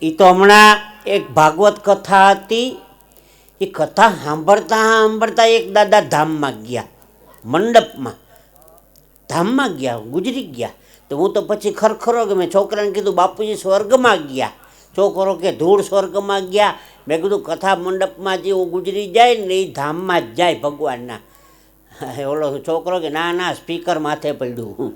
એ તો હમણાં એક ભાગવત કથા હતી. એ કથા સાંભળતા સાંભળતા એક દાદા ધામમાં ગયા, મંડપમાં ધામમાં ગયા, ગુજરી ગયા. તો હું તો પછી ખરખરો કે મેં છોકરાને કીધું બાપુજી સ્વર્ગમાં ગયા. છોકરો કે ધૂળ સ્વર્ગમાં ગયા. મેં કીધું કથા મંડપમાં જે ગુજરી જાય ને એ ધામમાં જ જાય ભગવાનના. ઓલો છોકરો કે ના ના સ્પીકર માથે પડ્યું.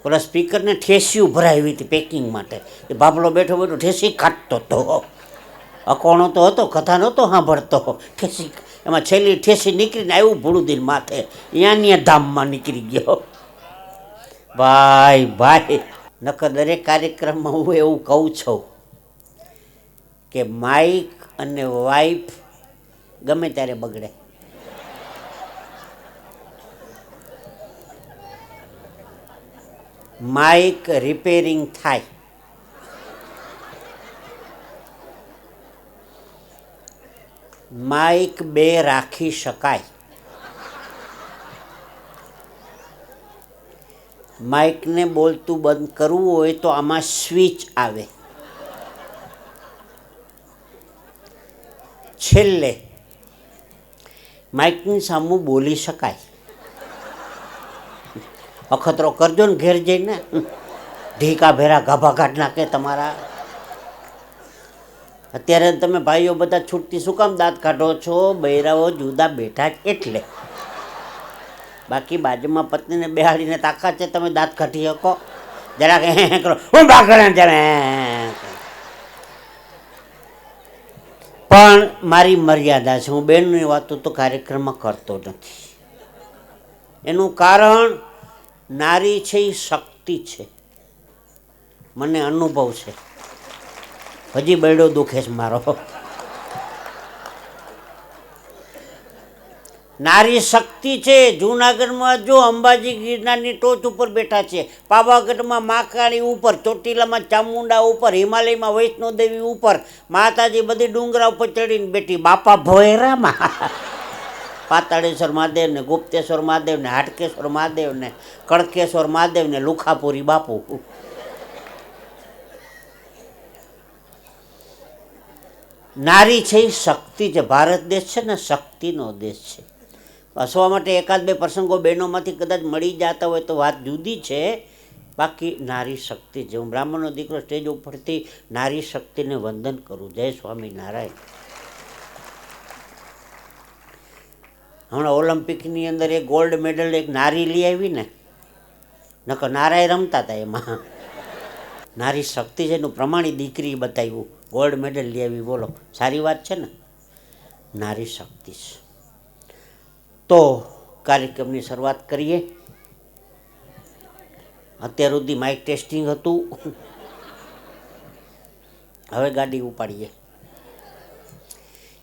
ઓલા સ્પીકરને ઠેસીયું ભરાવી હતી પેકિંગ માટે. એ બાપલો બેઠો બેઠો ઠેસી કાઢતો હતો. અકોણો તો હતો, કથા નહોતો સાંભળતો. ઠેસી એમાં છેલ્લી ઠેસી નીકળીને આવ્યું ભૂળુદીન માથે. ત્યાં ધામમાં નીકળી ગયો. ભાઈ ભાઈ, નકર દરેક કાર્યક્રમમાં હું એવું કહું છું કે માઇક અને વાઇફ ગમે ત્યારે બગડે. માઇક રિપેરિંગ થાય, માઇક બે રાખી શકાય. માઇકને બોલતું બંધ કરવું હોય તો આમાં સ્વિચ આવે. છેલ્લે માઇકની સામું બોલી શકાય. અખતરો કરજો ને ઘેર જઈને, ઢીકા ભેરા ગાભા કાઢ નાખે તમારા. અત્યારે તમે ભાઈઓ બધા છૂટતી શું કામ દાંત કાઢો છો? બૈરાઓ જુદા બેઠા જ એટલે. બાકી બાજુમાં પત્નીને બેહાડીને તાકાત છે તમે દાંત કાઢી શકો? જરાક કરો, હું બાકડા જરા. પણ મારી મર્યાદા છે. હું બેનની વાતો તો કાર્યક્રમમાં કરતો નથી. એનું કારણ નારી છે એ શક્તિ છે, મને અનુભવ છે. હજી બૈડો દુખે છે મારો. નારી શક્તિ છે. જૂનાગઢમાં જો અંબાજી ગિરનારની ટોચ ઉપર બેઠા છે, પાવાગઢમાં મહાકાળી ઉપર, ચોટીલામાં ચામુંડા ઉપર, હિમાલયમાં વૈષ્ણોદેવી ઉપર, માતાજી બધી ડુંગરા ઉપર ચડીને બેઠી. બાપા ભોયરામાં પાતાળેશ્વર મહાદેવ ને, ગુપ્તેશ્વર મહાદેવ ને, હાટકેશ્વર મહાદેવ ને, કડકેશ્વર મહાદેવ ને, લુખાપુરી બાપુ. નારી છે એ શક્તિ છે. ભારત દેશ છે ને શક્તિનો દેશ છે. હસવા માટે એકાદ બે પ્રસંગો બહેનોમાંથી કદાચ મળી જતા હોય તો વાત જુદી છે. બાકી નારી શક્તિ છે. હું બ્રાહ્મણનો દીકરો સ્ટેજ ઉપરથી નારી શક્તિને વંદન કરું. જય સ્વામિનારાયણ. હમણાં ઓલિમ્પિકની અંદર એક ગોલ્ડ મેડલ એક નારી લઈ આવી ને, નકર નારાય રમતા હતા એમાં. નારી શક્તિ છે એનું પ્રમાણિત દીકરી બતાવ્યું, ગોલ્ડ મેડલ લઈ આવી. બોલો, સારી વાત છે ને? નારી શક્તિ છે. તો કાર્યક્રમની શરૂઆત કરીએ. અત્યાર સુધી માઇક ટેસ્ટિંગ હતું, હવે ગાડી ઉપાડીએ.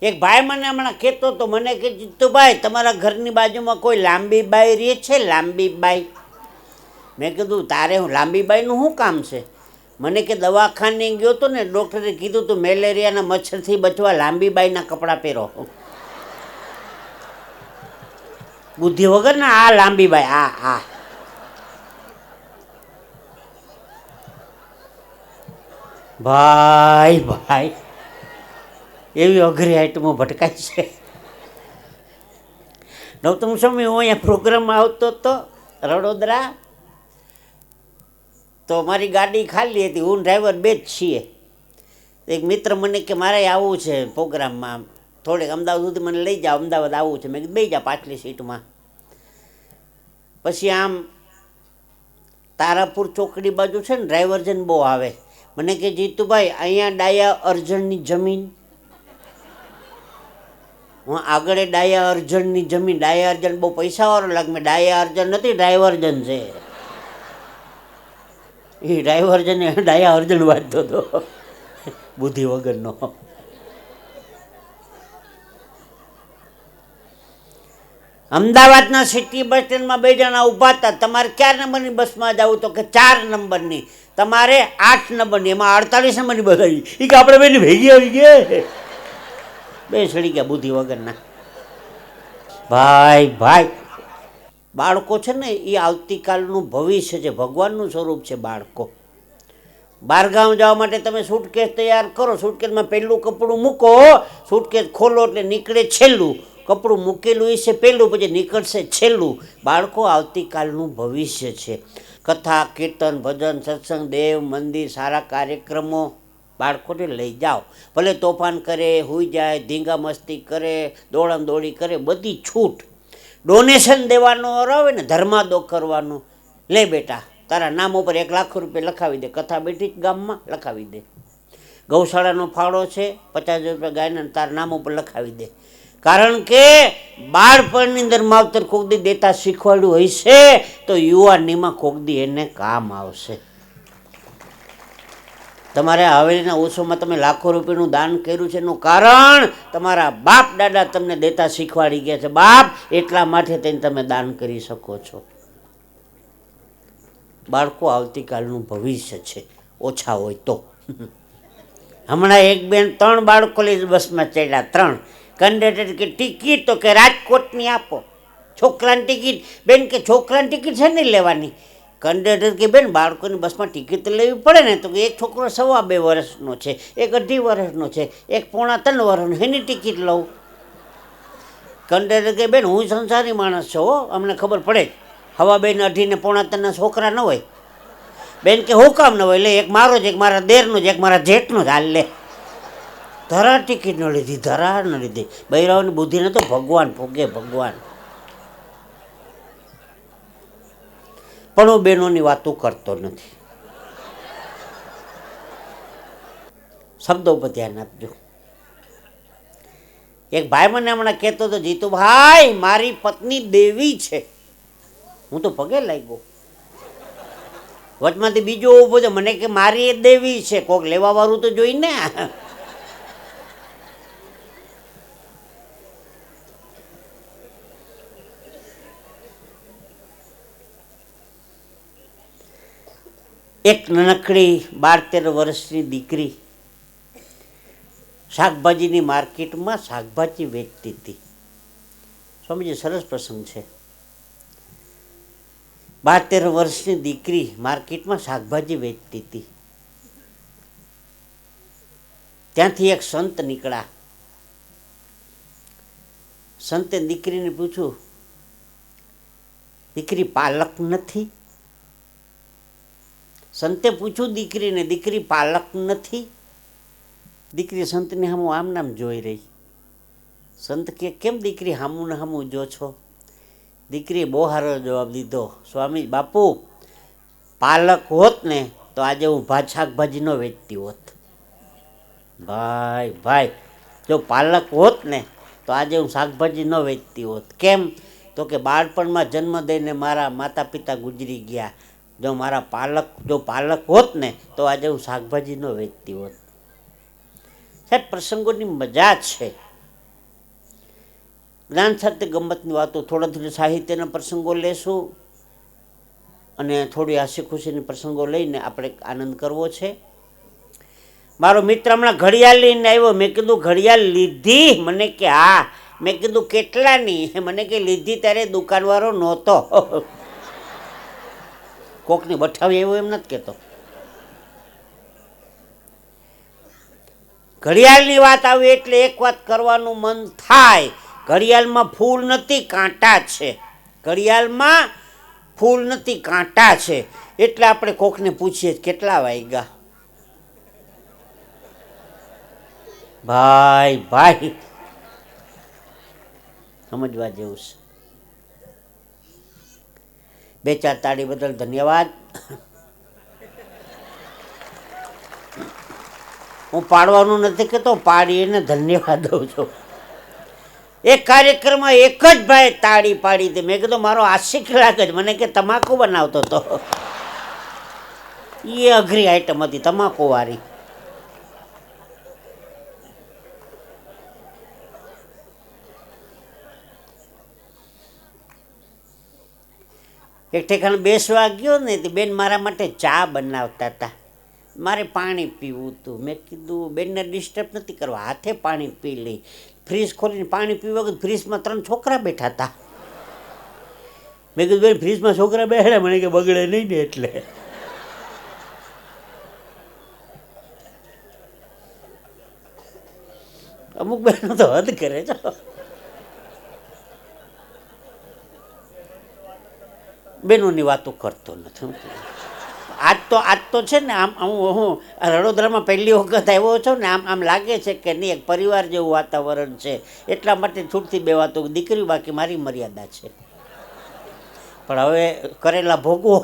એક ભાઈ મને હમણાં કહેતો હતો, મને કે જીતુભાઈ તમારા ઘરની બાજુમાં કોઈ લાંબી બાઈ રહે છે? લાંબી બાઈ. મેં કીધું તારે લાંબી બાઈનું શું કામ છે? મને કે દવાખાને ગયો હતો ને, ડૉક્ટરે કીધું તું મેલેરિયાના મચ્છરથી બચવા લાંબી બાઈના કપડાં પહેરો. બુદ્ધિ વગર ને આ લાંબી બાઈ, આ ભાઈ ભાઈ એવી અઘરી આઈટમો ભટકાય છે. નવતમ સમય હું અહીંયા પ્રોગ્રામમાં આવતો હતો વડોદરા, તો મારી ગાડી ખાલી હતી, હું ડ્રાઈવર બે જ છીએ. એક મિત્ર મને કે મારે આવવું છે પ્રોગ્રામમાં, થોડેક અમદાવાદ સુધી મને લઈ જાઓ, અમદાવાદ આવવું છે. મેં કીધું બેસી જા પાછલી સીટમાં. પછી આમ તારાપુર ચોકડી બાજુ છે ને ડ્રાઈવર જન બહુ આવે. મને કે જીતુભાઈ અહીંયા ડાયા અર્જણની જમીન. હું આગળ ડાયા અર્જણની જમીન. ડાયા અર્જણ બહુ પૈસાવાળો લાગે. મેં ડાયા અર્જણ નથી, ડ્રાઈવર જન છે. એ ડ્રાઈવર જન ડાયા અર્જણ વાંચતો હતો, બુદ્ધિ વગરનો. અમદાવાદના સિટી બસ સ્ટેન્ડમાં બે જણા ઊભા હતા. તમારે ક્યાં નંબરની બસમાં જવું? તો કે 4 નંબરની. તમારે 8 નંબરની. એમાં 48 નંબરની બસ આવી. એ કે આપણે બેની ભેગી આવી ગયા. બે સડી ગયા બુદ્ધિ વગરના. ભાઈ ભાઈ બાળકો છે ને એ આવતીકાલનું ભવિષ્ય છે, ભગવાનનું સ્વરૂપ છે બાળકો. બહારગામ જવા માટે તમે સૂટકેસ તૈયાર કરો, સૂટકેસમાં પહેલું કપડું મૂકો, સૂટકેસ ખોલો એટલે નીકળે છેલ્લું, કપડું મૂકેલું છે પહેલું, પછી નીકળશે છેલ્લું. બાળકો આવતીકાલનું ભવિષ્ય છે. કથા, કીર્તન, ભજન, સત્સંગ, દેવ મંદિર, સારા કાર્યક્રમો, બાળકોને લઈ જાઓ. ભલે તોફાન કરે, સૂઈ જાય, ધીંગા મસ્તી કરે, દોડમ દોડી કરે, બધી છૂટ. ડોનેશન દેવાનો આવે ને, ધર્માદો કરવાનો, લે બેટા તારા નામ ઉપર 1 લાખ રૂપિયા લખાવી દે, કથા બેઠી જ ગામમાં લખાવી દે. ગૌશાળાનો ફાળો છે 50,000 રૂપિયા ગાયના તારા નામ ઉપર લખાવી દે. કારણ કે બાળપણની અંદર માવતર કોકદી દેતા શીખવાડ્યું હશે તો યુવાનીમાં કોકદી એને કામ આવશે. તમારે હવેલીના ઓછોમાં તમે લાખો રૂપિયાનું દાન કર્યું છે એનું કારણ તમારા બાપ દાદા તમને દેતા શીખવાડી ગયા છે. બાપ એટલા માટે તેને તમે દાન કરી શકો છો. બાળકો આવતીકાલનું ભવિષ્ય છે, ઓછા હોય તો. હમણાં એક બેન 3 બાળકો લઈ બસમાં ચડ્યા, 3. કંડક્ટર કે ટિકિટ તો કે રાજકોટની આપો. છોકરાની ટિકિટ, બેન કે છોકરાની ટિકિટ છે નહીં લેવાની. કંડક્ટર કે બેન બાળકોની બસમાં ટિકિટ તો લેવી પડે ને. તો કે એક છોકરો 2.5 વર્ષનો છે, એક 2.5 વર્ષનો છે, એક 3.5 વર્ષનો, એની ટિકિટ લઉં. કંડક્ટર કે બેન હું સંસારી માણસ છું હો, અમને ખબર પડે જ. 2.5 ને 2.5 ને 3.5 છોકરા ન હોય. બેન કે હું કામ ન હોય? લે એક મારો જ, એક મારા દેરનો જ, એક મારા જેઠનો જ, હાલ લે. ધરા ટિકિટ ન લીધી, ધરા ન લીધી. બૈરાઓની બુદ્ધિને તો ભગવાન ભોગે, ભગવાન. પણ હું બહેનોની વાતો કરતો નથી. શબ્દો પર ધ્યાન આપજો. એક ભાઈ મને હમણાં કહેતો હતો, જીતુભાઈ મારી પત્ની દેવી છે. હું તો પગે લાગ્યો. વચમાંથી બીજો ઊભો છે, મને કે મારી એ દેવી છે. કોક લેવા વાળું તો જોઈને. એક નાનકડી 12-13 વર્ષની દીકરી શાકભાજીની માર્કેટમાં શાકભાજી વેચતી હતી. સ્વામીજી સરસ પ્રસંગ છે. 12-13 વર્ષની દીકરી માર્કેટમાં શાકભાજી વેચતી હતી. ત્યાંથી એક સંત નીકળ્યા. સંતે દીકરીને પૂછ્યું, દીકરી પાલક નથી? સંતે પૂછ્યું દીકરીને, દીકરી પાલક નથી? દીકરી સંતને સામું આમ નામ જોઈ રહી. સંત કે કેમ દીકરી સામું ને સામું જો છો? દીકરીએ બહુ સારો જવાબ દીધો, સ્વામી બાપુ પાલક હોત ને તો આજે હું શાકભાજી ન વેચતી હોત. ભાઈ ભાઈ, જો પાલક હોત ને તો આજે હું શાકભાજી ન વેચતી હોત. કેમ? તો કે બાળપણમાં જન્મ દઈને મારા માતા પિતા ગુજરી ગયા. જો પાલક હોત ને તો આજે હું શાકભાજી ન વેચતી હોત. સાહેબ પ્રસંગોની મજા છે. જ્ઞાન સાથે ગમતની વાતો, થોડા સાહિત્યના પ્રસંગો લેશું અને થોડી હાસ્ય ખુશીની પ્રસંગો લઈને આપણે આનંદ કરવો છે. મારો મિત્ર હમણાં ઘડિયાળ લઈને આવ્યો. મેં કીધું ઘડિયાળ લીધી? મને કે હા. મેં કીધું કેટલાની? મને કે લીધી ત્યારે દુકાનવાળો નહોતો. કોકની બઠાવી એવું એમ નથી કહેતો. ઘડિયાળની વાત આવી એટલે એક વાત કરવાનું મન થાય. ઘડિયાળમાં ફૂલ નથી, કાંટા છે. ઘડિયાળમાં ફૂલ નથી, કાંટા છે. એટલે આપણે કોકને પૂછીએ કેટલા વાગ્યા. ભાઈ ભાઈ સમજવા જેવું છે. 2-4 તાળી બદલ ધન્યવાદ. હું પાડવાનું નથી કહેતો, પાડીને ધન્યવાદ દઉં છું. એક કાર્યક્રમમાં એક જ ભાઈ તાળી પાડી હતી. મેં કીધું મારો આશિક લાગે જ. મને કે તમાકુ બનાવતો હતો. એ અઘરી આઈટમ હતી, તમાકુ વાળી. એક ઠેકાણે બેસવા ગયો ને તો બેન મારા માટે ચા બનાવતા હતા. મારે પાણી પીવું હતું. મેં કીધું બેનને ડિસ્ટર્બ નથી કરવા, હાથે પાણી પી લઈ. ફ્રીજ ખોલીને પાણી પીવા ગયું, ફ્રીજમાં 3 છોકરા બેઠા હતા. મેં કીધું બેન ફ્રીજમાં છોકરા બેહાડ્યા, મને કે બગડે નહીં ને એટલે. અમુક બહેનો તો હદ કરે છે. બહેનોની વાતો કરતો નથી. આજ તો છે ને આમ હું વડોદરામાં પહેલી વખત આવ્યો છું ને, આમ લાગે છે કે નહીં એક પરિવાર જેવું વાતાવરણ છે. એટલા માટે છૂટથી બે વાતો, દીકરી બાકી મારી મર્યાદા છે. પણ હવે કરેલા ભોગવો.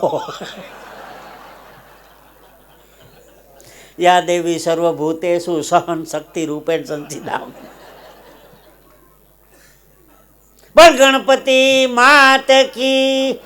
યા દેવી સર્વભૂતેષુ સહન શક્તિ રૂપેણ સંસિદામ. પણ ગણપતિ માત કી.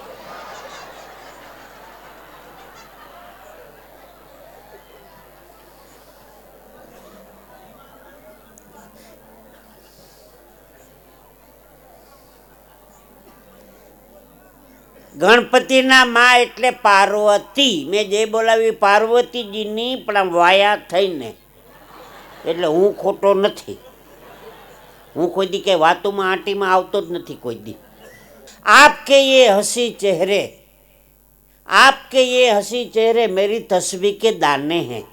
ગણપતિના માં એટલે પાર્વતી. મેં જે બોલાવી પાર્વતીજીની, પણ આમ વાયા થઈને. એટલે હું ખોટો નથી. હું કોઈ દી કે વાતોમાં આંટીમાં આવતો જ નથી કોઈ દી. આપકે યે હસી ચહેરે, આપકે યે હસી ચહેરે મેરી તસ્વીર કે દાને हैं.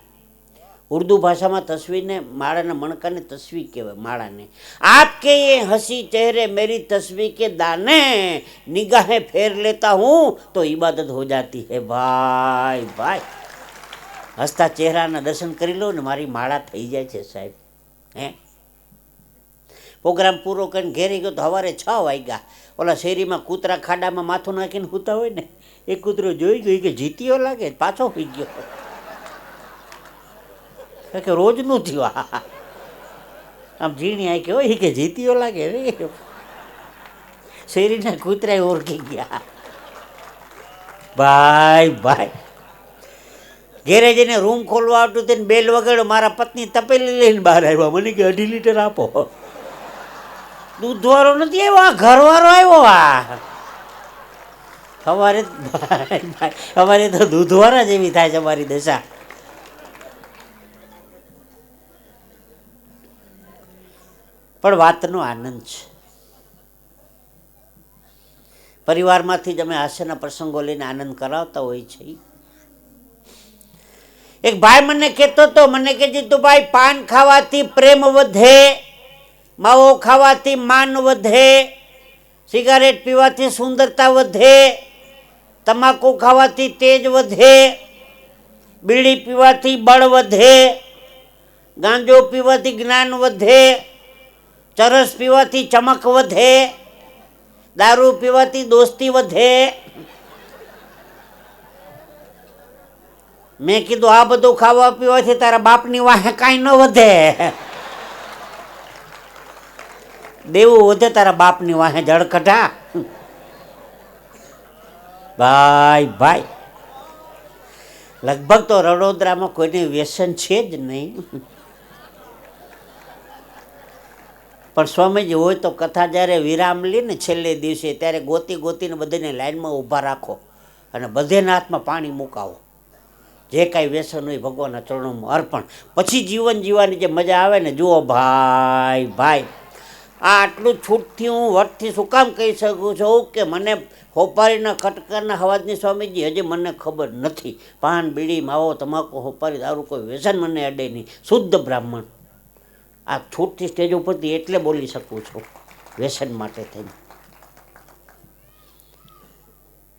ઉર્દુ ભાષામાં તસ્વીરને, માળાના મણકાને તસ્વીર કહેવાય. માળાને આપકે યે હસી ચહેરે મેરી તસ્વીર કે દાને નિગાहें फेर लेता हूँ तो इबादत हो जाती है. ભાઈ ભાઈ, હસતા ચહેરાના દર્શન કરી લો ને મારી માળા થઈ જાય છે સાહેબ. હે પ્રોગ્રામ પૂરો કરીને ઘેરી ગયો તો સવારે 6 વાગ્યા. ઓલા શેરીમાં કૂતરા ખાડામાં માથું નાખીને સૂતા હોય ને, એ કૂતરો જોઈ ગયો કે જીતીયો લાગે, પાછો સુઈ ગયો. કે રોજનું થયું. આમ ઝીણી આંખે હોય કે જીતીયો લાગે રે. શેરીના કૂતરા ઓળખી ગયા. ભાઈ ભાઈ, ઘેરે જઈને રૂમ ખોલવા આવતું તેને બેલ વગાડ્યો. મારા પત્ની તપેલી લઈને બહાર આવ્યા. મને કે 2.5 લીટર આપો. દૂધવાળો નથી આવ્યો, આ ઘરવાળો આવ્યો. આ અમારે તો દૂધવાળા જેવી થાય છે અમારી દશા. પણ વાતનો આનંદ છે. પરિવારમાંથી જ અમે હાસ્યના પ્રસંગો લઈને આનંદ કરાવતા હોય છે. એક ભાઈ મને કહેતો હતો, મને કે જીતુભાઈ, પાન ખાવાથી પ્રેમ વધે, માવો ખાવાથી માન વધે, સિગારેટ પીવાથી સુંદરતા વધે, તમાકુ ખાવાથી તેજ વધે, બીડી પીવાથી બળ વધે, ગાંજો પીવાથી જ્ઞાન વધે, ચરસ પીવાથી ચમક વધે, દારૂ પીવાથી દોસ્તી વધે. મેં કીધું આ બધું ખાવા પીવાથી તારા બાપની વાહે કાંઈ ન વધે. દેવું વધે તારા બાપની વાહે જળકઢા. ભાઈ ભાઈ, લગભગ તો વડોદરામાં કોઈને વ્યસન છે જ નહીં. પણ સ્વામીજી હોય તો કથા જ્યારે વિરામ લે ને છેલ્લે દિવસે, ત્યારે ગોતી ગોતીને બધાને લાઈનમાં ઊભા રાખો અને બધેના હાથમાં પાણી મુકાવો. જે કાંઈ વ્યસન હોય ભગવાનના ચરણોમાં અર્પણ. પછી જીવન જીવવાની જે મજા આવે ને, જુઓ ભાઈ ભાઈ, આ આટલું છૂટથી હું વટથી શું કામ કહી શકું છું કે મને હોપારીના ખટકારના અવાજની સ્વામીજી હજી મને ખબર નથી. પાન બીડી માવો તમાકુ હોપારી દારૂ કોઈ વ્યસન મને અડે નહીં. શુદ્ધ બ્રાહ્મણ. આ છૂટથી સ્ટેજ ઉપરથી એટલે બોલી શકું છું વ્યસન માટે થઈને.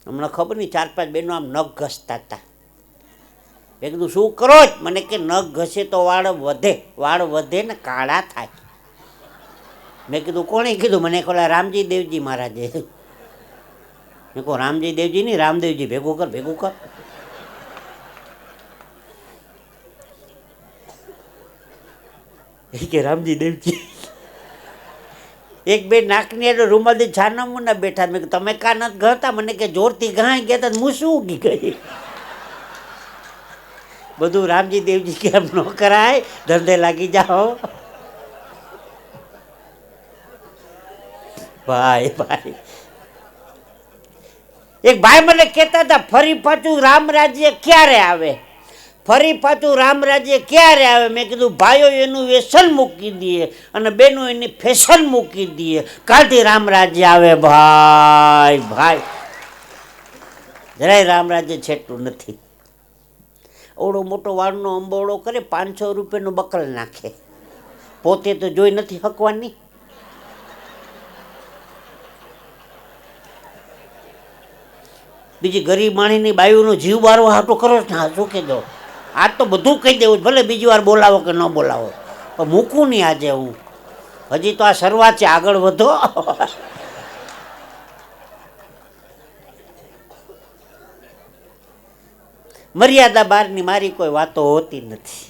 હમણાં ખબર નહીં 4-5 બહેનો આમ નખ ઘસતા હતા. મેં કીધું શું કરો જ? મને કે નખ ઘસે તો વાળ વધે. વાળ વધે ને કાળા થાય. મેં કીધું કોણે કીધું? મને ખોલા રામજી દેવજી મહારાજે. મેં કહું રામજી દેવજી નહીં, રામદેવજી. ભેગું કર, ભેગું કર. કે રામજી દેવજી. એક બે નાકની એટલે રૂમાલથી છાના મુના બેઠા. મેં તમે કા નથી ઘતા? મને કે જોરથી ઘાઈ ગયા તા. હું શું ઉગી ગઈ? બધું રામજી દેવજી કેમ ન કરાય, ધંધે લાગી જાઓ. ભાઈ ભાઈ, એક ભાઈ મને કહેતા હતા ફરી પાછું રામ રાજ્ય ક્યારે આવે, ફરી પાછું રામ રાજ્ય ક્યારે આવે. મેં કીધું ભાઈઓ એનું વ્યસન મૂકી દઈએ અને બહેનો એની ફેશન મૂકી દઈએ, કાલથી રામ રાજ્ય આવે. ભાઈ ભાઈ, જરાય રામ રાજ્ય છેટું નથી. ઓવડો મોટો વાળનો અંબોળો કરે, 500 રૂપિયાનું બકલ નાખે, પોતે તો જોઈ નથી હકવાની. બીજી ગરીબ માણીની બાયુનો જીવ બારવો હાટો કરો ને, હા શું કીધો, આજ તો બધું કહી દેવું, ભલે બીજી વાર બોલાવો કે ન બોલાવો, પણ મૂકું નહીં આજે હું. હજી તો આ શરૂઆત છે, આગળ વધો. મર્યાદા બહારની મારી કોઈ વાતો હોતી નથી.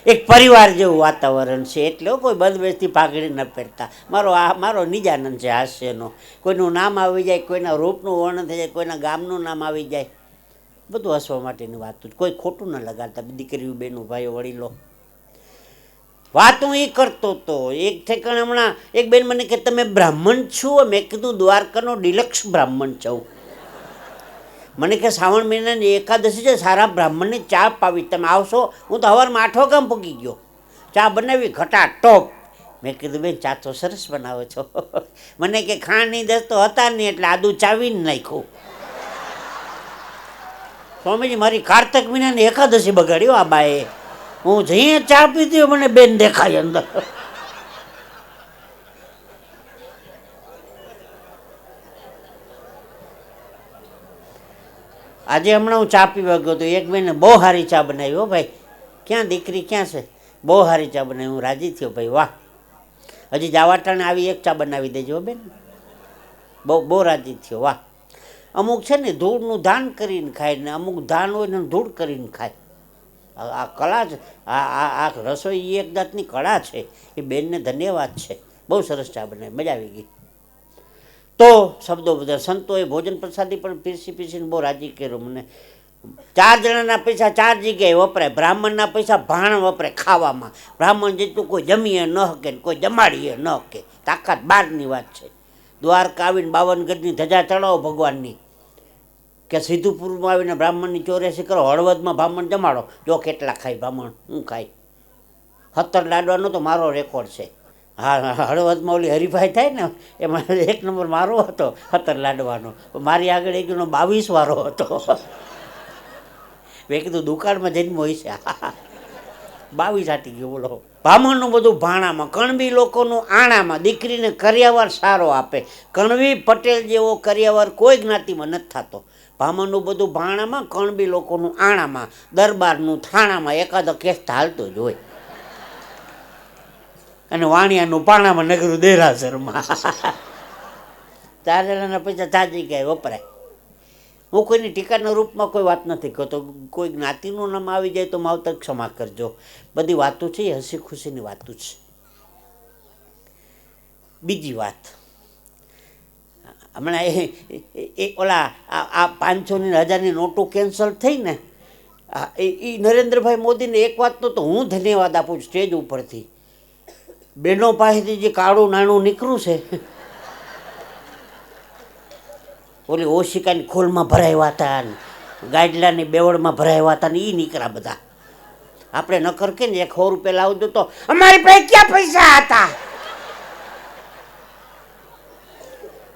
એક પરિવાર જેવું વાતાવરણ છે, એટલે કોઈ બંધબેસથી પાઘડી ન પહેરતા. મારો નિજાનંદ છે હાસ્યનો. કોઈનું નામ આવી જાય, કોઈના રૂપનું વર્ણન થઈ જાય, કોઈના ગામનું નામ આવી જાય, બધું હસવા માટેની વાતું. કોઈ ખોટું ન લગાડતા, દીકરીઓ, બહેનો, ભાઈઓ, વડીલો. વાત હું એ કરતો હતો. એક ઠેકાણે હમણાં એક બેન મને કે તમે બ્રાહ્મણ છો? મેં કીધું દ્વારકાનો ડિલક્ષ બ્રાહ્મણ છું. મને કે શ્રાવણ મહિનાની એકાદશી છે, સારા બ્રાહ્મણની ચા પાવી, તમે આવશો? હું તો સવારમાં 8 વાગ્યામાં પૂગી ગયો, ચા બનાવી ઘટા ટોપ. મેં કીધું બેન ચા તો સરસ બનાવો છો. મને કે ખાંડની દસ તો હતા નહીં એટલે આદુ ચાવીને નાખ્યું. સ્વામીજી મારી કારતક મહિનાની એકાદશી બગાડ્યો આ બાએ. હું જઈએ ચા પીધી, મને બેન દેખાય અંદર. આજે હમણાં હું ચા પીવા ગયો તો એક બેને બહુ સારી ચા બનાવી. હો ભાઈ, ક્યાં દીકરી ક્યાં છે? બહુ સારી ચા બનાવી. હું રાજી થયો, ભાઈ વાહ. હજી જાવાટાણે આવી એક ચા બનાવી દેજો બેન. બહુ રાજી થયો, વાહ. અમુક છે ને ધૂળનું ધાન કરીને ખાય ને અમુક ધાન હોય ને ધૂળ કરીને ખાય. આ કળા છે, આ રસોઈ એક જાતની કળા છે. એ બેનને ધન્યવાદ છે, બહુ સરસ ચા બનાવી, મજા આવી ગઈ. તો શબ્દો બધા સંતોએ ભોજન પ્રસાદી પણ પીસીને બહુ રાજી કર્યો મને. 4 જણાના પૈસા 4 જગ્યાએ વપરાય. બ્રાહ્મણના પૈસા ભાણ વપરાય ખાવામાં. બ્રાહ્મણ જેટલું કોઈ જમીએ ન હકે ને કોઈ જમાડીએ ન હકે, તાકાત બહારની વાત છે. દ્વારકા આવીને 52 ગજની ધજા ચડાવો ભગવાનની, કે સિદ્ધપુરમાં આવીને બ્રાહ્મણની 84 કરો, હળવદમાં બ્રાહ્મણ જમાડો, જો કેટલા ખાય બ્રાહ્મણ, હું ખાય. 17 લાડવાનો તો મારો રેકોર્ડ છે. હા, હળવદમાં ઓલી હરીફાઈ થાય ને એમાં 1 નંબર મારો હતો 17 લાડવાનો. મારી આગળ એક 22 વારો હતો. મેં કીધું દુકાળમાં જન્મ હોય છે. 22 આટી ગયો બોલો. બ્રાહ્મણનું બધું ભાણામાં, કણબી લોકોનું આણામાં. દીકરીને કરિયાવર સારો આપે. કણવી પટેલ જેવો કરિયાવર કોઈ જ્ઞાતિમાં નથી થતો. બ્રાહ્મણનું બધું ભાણામાં, કણબી લોકોનું આણામાં, દરબારનું થાણામાં એકાદો કેસ હાલતો જ હોય. અને વાણિયાનું પાણામાં, નગરું દેરાસરમાં. 4 જણાના પૈસા 4 જગ્યાએ વપરાય. હું કોઈની ટીકાના રૂપમાં કોઈ વાત નથી કરતો. કોઈ જ્ઞાતિનું નામ આવી જાય તો માવતર ક્ષમા કરજો. બધી વાતો છે એ હસી ખુશીની વાતો છે. બીજી વાત, હમણાં એ ઓલા આ 500 ની 1000ની નોટો કેન્સલ થઈ ને, એ નરેન્દ્રભાઈ મોદીને એક વાતનો તો હું ધન્યવાદ આપું છું સ્ટેજ ઉપરથી. બહેનો પાસેથી જે કાળું નાણું નીકળ્યું છે, ઓલી ઓશિકાની ખોલમાં ભરાયા હતા ને ગાઈડલાની બેવડમાં ભરાયા હતા ને એ નીકળ્યા બધા. આપણે નકર કે ને 100 રૂપિયા લાવજો તો અમારી પાસે ક્યાં પૈસા હતા.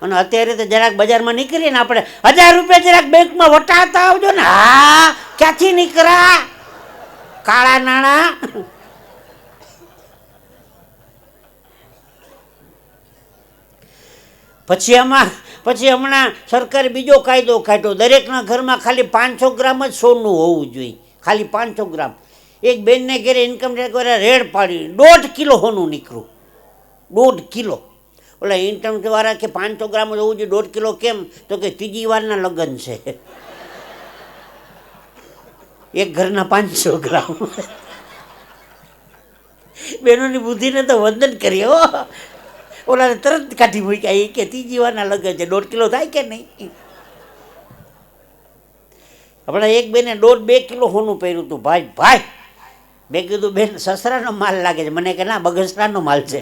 અને અત્યારે તો જરાક બજારમાં નીકળીએ ને આપણે 1000 રૂપિયા જરાક બેંકમાં વટાતા આવજો ને, હા ક્યાંથી નીકળ્યા કાળા નાણાં. પછી હમણાં સરકારે બીજો કાયદો કાઢ્યો, દરેકના ઘરમાં ખાલી 500 ગ્રામ જ સોનું હોવું જોઈએ, ખાલી 500 ગ્રામ. એક બેનને ઘરે ઇન્કમ ટેક્સ વાળા રેડ પાડી 1.5 કિલો સોનું નીકળ્યું. 1.5 કિલો. ઓલા ઇન્કમ ટેક્સ વાળા કે 500 ગ્રામ જ હોવું જોઈએ, 1.5 કિલો કેમ? તો કે ત્રીજી વારના લગ્ન છે, એક ઘરના 500 ગ્રામ. બહેનોની બુદ્ધિને તો વંદન કરીએ હો. ઓલાને તરત કાઢી મૂક્યા. એ કે ત્રીજી વારના લગ્ન છે, 1.5 કિલો થાય કે નહીં? હમણાં એક બેને 1.5-2 કિલો સોનું પહેર્યું હતું. ભાઈ મેં કીધું બેન સસરાનો માલ લાગે છે. મને કે ના, બગસરાનો માલ છે.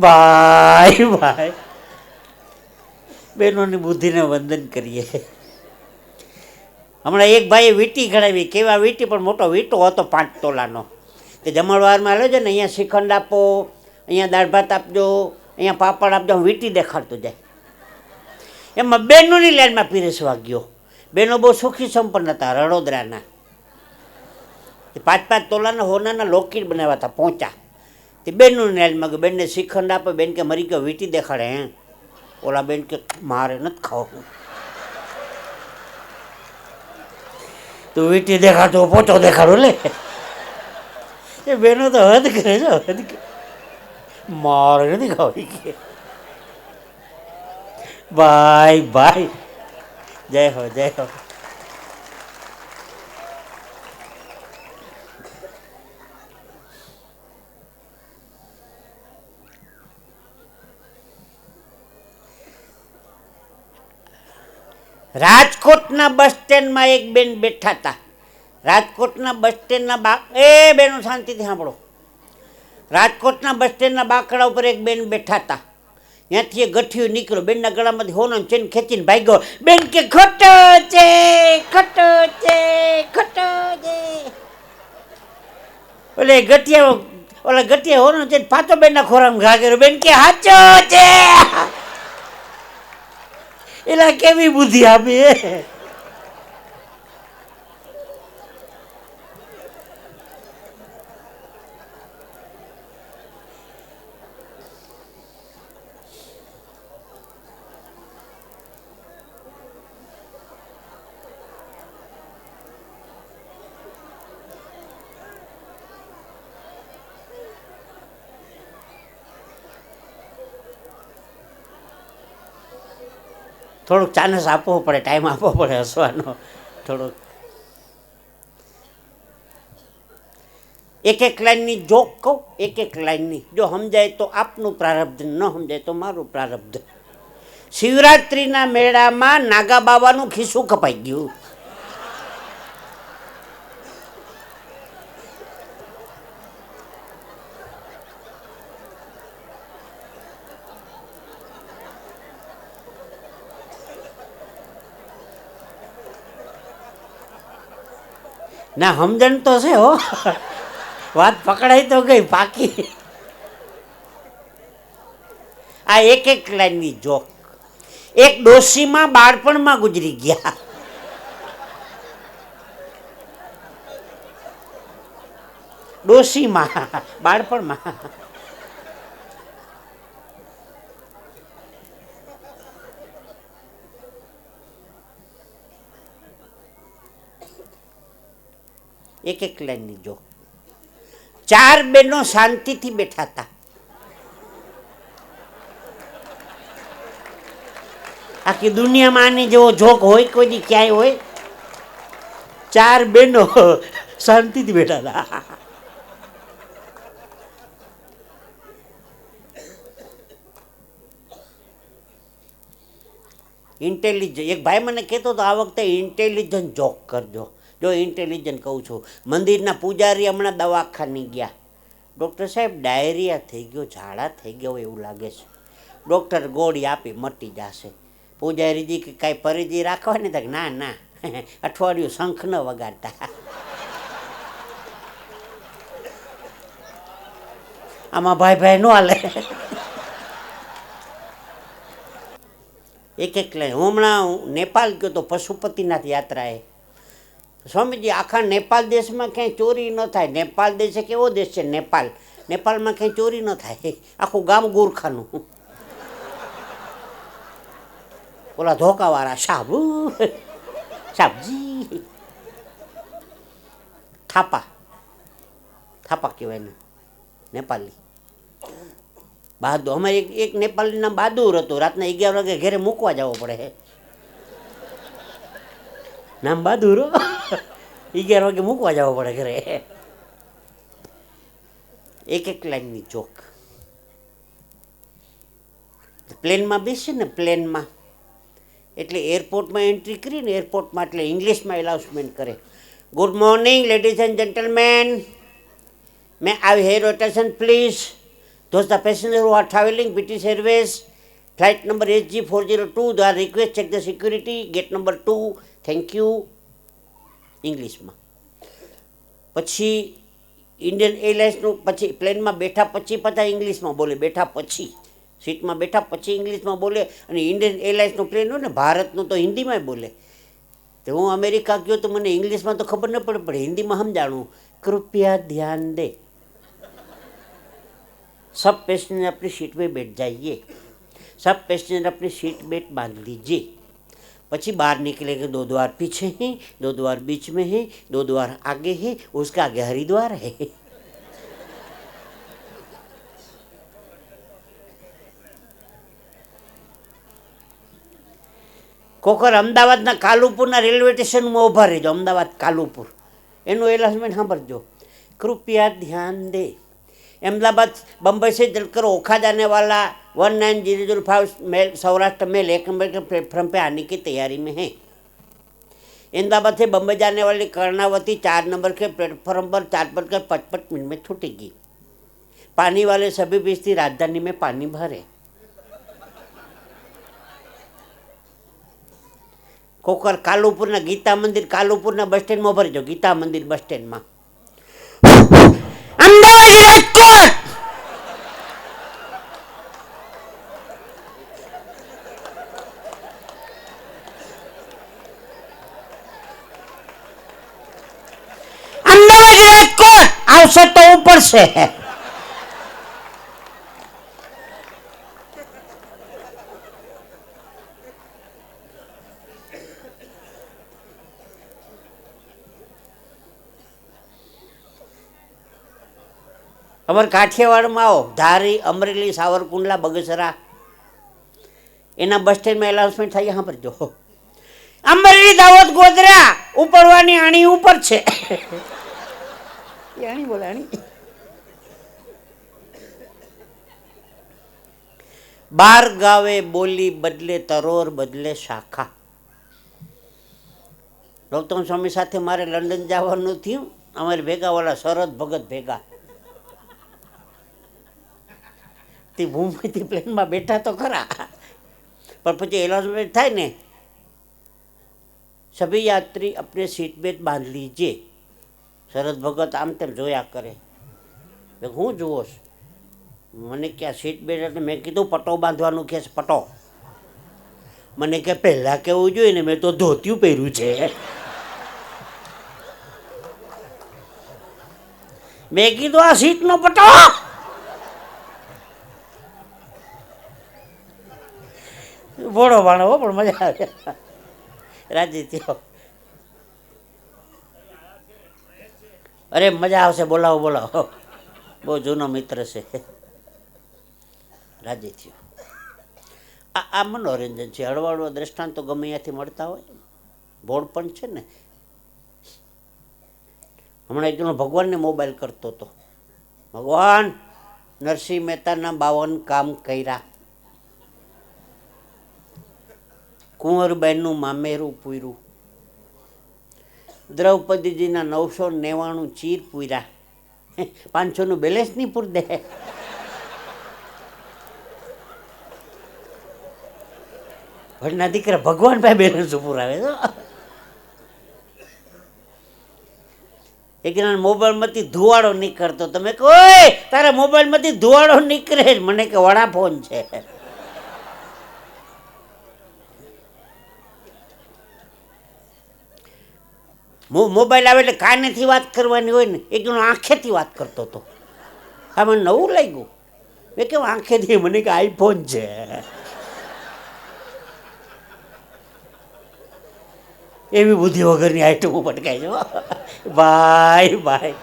ભાઈ બહેનોની બુદ્ધિને વંદન કરીએ. હમણાં એક ભાઈએ વીંટી ઘડાવી, કેવા વીંટી, પણ મોટો વીંટો હતો 5 તોલાનો. તે જમણવારમાં લેજો ને, અહીંયા શ્રીખંડ આપો, અહીંયા દાળ ભાત આપજો, અહીંયા પાપડ આપજો, વીંટી દેખાડતું જાય. એમાં બહેનોની લાઈનમાં પીરસવા ગયો. બહેનો બહુ સુખી સંપન્ન હતા રડોદરાના. 5 તોલાના હોનાના લોકેટ બનાવ્યા હતા પહોંચા. તે બહેનોની લાઈનમાં ગયો, બેનને શ્રીખંડ આપે, બેન કે મરી ગયો, વીંટી દેખાડે. ઓલા બેન કે મારે નથી ખાવું. તું વીંટી દેખાડતો પોચો દેખાડો લે. એ બેનો તો હદ કરે છે, હદ કરે. મારે નથી ખાવી કે ભાઈ ભાઈ. જય હો, જય હો. રાજકોટના બસ સ્ટેન્ડમાં એક બેન બેઠા હતા. રાજકોટના બસ સ્ટેન્ડના બેનો શાંતિથી સાંભળો. રાજકોટના બસ સ્ટેન્ડના બાકડા ઉપર એક બેન બેઠા હતા. ત્યાંથી એ ગઠિયું નીકળ્યો, બેનના ગળામાંથી હોનો ચેન ખેંચીને ભાગ્યો. બેન કે ખોટો છે, ખોટો છે, ખોટો છે. ઓલા ગઠિયા હોનો ચેન પાછો બેનના ખોરામાં ઘા કર્યો. બેન કે સાચો છે. એલા કેવી બુદ્ધિ આપી. થોડુંક ચાન્સ આપવો પડે, ટાઈમ આપવો પડે હસવાનો થોડુંક. એક લાઈનની જોક કહું, એક લાઈનની. જો સમજાય તો આપનું પ્રારબ્ધ, ન સમજાય તો મારું પ્રારબ્ધ. શિવરાત્રિના મેળામાં નાગા બાબાનું ખિસ્સું કપાઈ ગયું. ના સમજણ તો છે હો, વાત પકડાઈ તો ગઈ પાકી. આ એક લાઈનની જોક. એક ડોશીમાં બાળપણમાં ગુજરી ગયા. ડોશીમાં બાળપણમાં. એક લાઈનની જો. 4 બહેનો શાંતિથી બેઠા હતા. આખી દુનિયામાં આની જેવો જોક હોય કોઈ દી ક્યાંય હોય? 4 બહેનો શાંતિથી બેઠા હતા. ઇન્ટેલિજન્ટ. એક ભાઈ મને કહેતો હતો આ વખતે ઇન્ટેલિજન્ટ જોક કરજો. જો ઇન્ટેલિજન્ટ કહું છું. મંદિરના પૂજારી હમણાં દવાખાને ગયા. ડૉક્ટર સાહેબ ડાયરિયા થઈ ગયો, ઝાડા થઈ ગયો એવું લાગે છે. ડૉક્ટર ગોળી આપી, મટી જશે. પૂજારીજી કે કાંઈ પરિજી રાખવા ને? તક ના ના, અઠવાડિયું શંખ ન વગાડતા. આમાં ભાઈ ન હાલે. એક લાઈન. હમણાં નેપાળ ગયો તો પશુપતિનાથ યાત્રાએ. સ્વામીજી આખા નેપાળ દેશમાં ક્યાંય ચોરી ન થાય. નેપાળ દેશ કેવો દેશ છે? નેપાળમાં ક્યાંય ચોરી ન થાય. આખું ગામ ગોરખાનું. ઓલા ધોકાવાળા સાબુ સાબજી થાપા કહેવાય ને નેપાળી. બહાદુર. અમારે એક નેપાળી નામ બહાદુર હતું. રાતના 11 વાગે ઘરે મૂકવા જવો પડે. નામ બહાદુર. 11 વાગે મૂકવા જવો પડે ઘરે. એક લાઈનની જોક. પ્લેનમાં બેસે ને, પ્લેનમાં એટલે એરપોર્ટમાં એન્ટ્રી કરીને એરપોર્ટમાં એટલે ઇંગ્લિશમાં એનાઉન્સમેન્ટ કરે. Good morning ladies and gentleman, May I have rotation please. Those the passengers who are traveling British Airways flight number SG402, they are request check the security gate number 2. Thank you. ઇંગ્લિશમાં. પછી Indian એરલાઇન્સનું પછી પ્લેનમાં બેઠા પછી પાછા ઇંગ્લિશમાં બોલે, બેઠા પછી સીટમાં બેઠા પછી ઇંગ્લિશમાં બોલે. અને ઇન્ડિયન એરલાઇન્સનું પ્લેન હોય ને ભારતનું તો હિન્દીમાં બોલે. તો હું અમેરિકા ગયો તો મને ઇંગ્લિશમાં તો ખબર ન પડે, પણ હિન્દીમાં સમજાણું, કૃપયા ધ્યાન દે, सब पैसेंजर अपनी सीट पे बैठ जाइए, सब पैसेंजर अपनी सीट बेल्ट बांध लीजिए. પછી बाहर निकले के 2 द्वार पीछे हैं, 2 द्वार बीच में है, 2 द्वार आगे है, उसका आगे हरिद्वार है. કોકર અમદાવાદના કાલુપુરના રેલવે સ્ટેશનમાં ઊભા રહેજો, અમદાવાદ કાલુપુર, એનું એનાઉન્સમેન્ટ સાંભળજો, કૃપયા ધ્યાન દે, अहमदाबाद बम्बई से चलकर ओखा जाने वाला 19005 मेल सौराष्ट्र मेल 1 नंबर के प्लेटफॉर्म पे आने की तैयारी में है. अहमदाबाद से बम्बई जाने वाली कर्णावती 4 नंबर के प्लेटफॉर्म पर 4:55 में छूटेगी. पानी वाले सभी बेस्ती राजधानी में पानी भरे. कोकर कालुपुर गीता मंदिर कालुपुर बस स्टेन्ड में भरजो, गीता मंदिर बस स्टेन्ड में. આવશે તો ઉપર છે. અમારે કાઠિયાવાડમાં આવો, ધારી, અમરેલી, સાવરકુંડલા, બગસરા, એના બસ સ્ટેન્ડમાં એનાઉન્સમેન્ટ થાય, સાંભળજો, અમરેલી, દાહોદ, ગોધરા ઉપડવાની આણી ઉપર છે. આણી બોલે, આણી. 12 ગાવે બોલી બદલે તરોર બદલે શાખા. ગૌતમ સ્વામી સાથે મારે લંડન જવાનું થયું, અમારે ભેગા વાળા શરદ ભગત ભેગા. તે ભૂમિથી પ્લેનમાં બેઠા તો ખરા, પણ પછી એનાઉન્સમેન્ટ થાય ને, સભી યાત્રી अपने सीट बेल्ट बांध लीजिए. શરદ ભગત આમ તેમ જોયા કરે, હું જુઓ, મને ક્યાં સીટ બેલ્ટ એટલે મેં કીધું પટો બાંધવાનું કે પટો. મને કે પહેલાં કેવું જોઈએ ને, મેં તો ધોતિયું પહેર્યું છે. મેં કીધું આ સીટનો પટો. ભોળો ભાણો હો, પણ મજા આવે, રાજી થયો. અરે મજા આવશે, બોલાવો બોલાવો, બહુ જૂનો મિત્ર છે, રાજી થયો. આ મનોરંજન છે, હળવાળવા દ્રષ્ટાંતો ગમે ત્યાંથી મળતા હોય, ભોળ પણ છે ને. હમણાં એક જણો ભગવાનને મોબાઈલ કરતો હતો, ભગવાન નરસિંહ મહેતાના 52 કામ કર્યા, કુંવરબાઈનું મામેરું પૂર્યું, દ્રૌપદીજીના 999 ચીર પૂર્યા, 500નું બેલેન્સ નહીં પૂર દે. ભણના દીકરા ભગવાન ભાઈ બેલેન્સ પુરાવે તો. એક જણા મોબાઈલમાંથી ધુવાડો નીકળતો, તમે કહો તારા મોબાઈલમાંથી ધુવાડો નીકળે, મને કે વડા ફોન છે. મોબાઈલ આવે એટલે કાનેથી વાત કરવાની હોય ને, એક જણો આંખેથી વાત કરતો હતો. હા, મને નવું લાગ્યું, મેં કેમ આંખેથી, મને કે આઈફોન છે. એવી બુદ્ધિ વગરની આઈટમો પટકાય છે ભાઈ ભાઈ.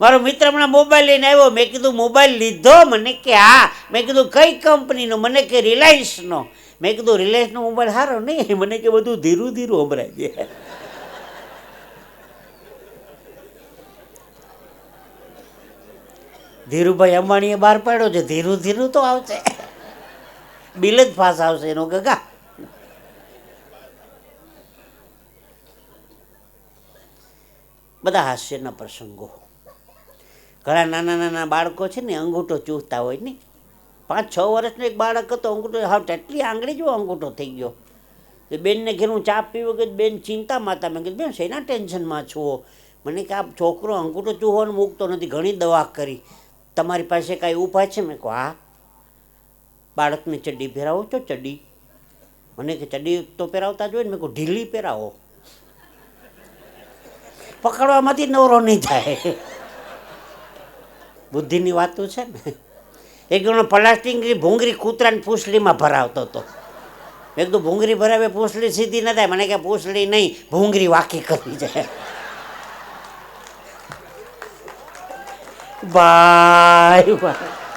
મારો મિત્ર હમણાં મોબાઈલ લઈને આવ્યો, મેં કીધું મોબાઈલ લીધો? મને કે હા. મેં કીધું કઈ કંપનીનો? મને કે રિલાયન્સનો. મેં કીધું રિલાયન્સનો મોબાઈલ સારો નહીં? મને કે બધું ધીરું ધીરું સંભળાય છે. ધીરુભાઈ અંબાણીએ બહાર પાડ્યો છે, ધીરું ધીરું તો આવશે, બિલ જ પાસ આવશે એનો ગગા. બધા હાસ્યના પ્રસંગો. ઘણા નાના નાના બાળકો છે ને, અંગૂઠો ચૂસતા હોય ને. 5-6 વર્ષનો એક બાળક હતો, અંગૂઠો હાવ તેટલી આંગળી જેવો અંગૂઠો થઈ ગયો. બેનને ઘેર હું ચા પીવું કે બેન ચિંતામાં હતા. મેં કીધું બેન શેના ટેન્શનમાં છો? મને કે આ છોકરો અંગૂઠો ચૂહોને મૂકતો નથી, ઘણી દવા કરી, તમારી પાસે કાંઈ ઉપાય છે? મેં કહું હા, બાળકને ચડ્ડી પહેરાવો છો? ચડ્ડી? મને કે ચડ્ડી તો પહેરાવતા જોઈએ ને. મેં કહું ઢીલી પહેરાવો, પકડવામાંથી નવરો નહીં થાય. બુદ્ધિની વાતો છે ને. એક જણો પ્લાસ્ટિકની ભૂંગળી કૂતરાની પૂંછડીમાં ભરાવતો હતો. એક તો ભૂંગળી ભરાવે પૂંછડી સીધી ન થાય. મને કે પૂંછડી નહીં, ભૂંગળી વાકી કરી જાય. ભાઈ ભાઈ